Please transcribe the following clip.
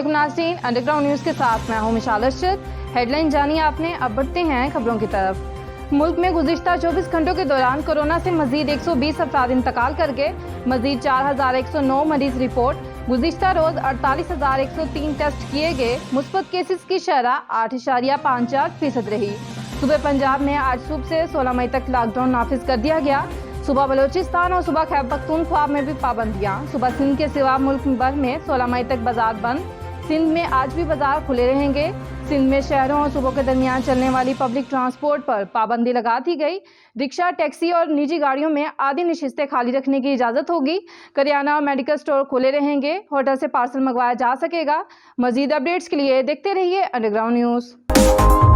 वालेकुम नाज़रीन, underground news के साथ मैं हूं मिशाल अरशद। हेडलाइन जानिए आपने, अब बढ़ते हैं खबरों की तरफ। मुल्क में गुज़िश्ता 24 घंटों के दौरान कोरोना से मजीद 120 अफराद इंतकाल कर गए। मजीद 4109 मरीज रिपोर्ट। गुज़िश्ता रोज 48,103 टेस्ट किए गए। मुस्बत केसेस की शरह 8.54% रही। सुबह पंजाब में आज सुबह से 16 मई तक लॉकडाउन नाफिज कर दिया गया। सुबह बलोचिस्तान और सुबह खैबर पख्तूनख्वा में भी पाबंदियां। सुबह सिंध के सिवा मुल्क भर में 16 मई तक बाजार बंद। सिंध में आज भी बाजार खुले रहेंगे। सिंध में शहरों और सूबों के दरमियान चलने वाली पब्लिक ट्रांसपोर्ट पर पाबंदी लगा दी गई। रिक्शा, टैक्सी और निजी गाड़ियों में आधी नशिस्तें खाली रखने की इजाज़त होगी। करियाना और मेडिकल स्टोर खुले रहेंगे। होटल से पार्सल मंगवाया जा सकेगा। मजीद अपडेट्स के लिए देखते रहिए अंडरग्राउंड न्यूज़।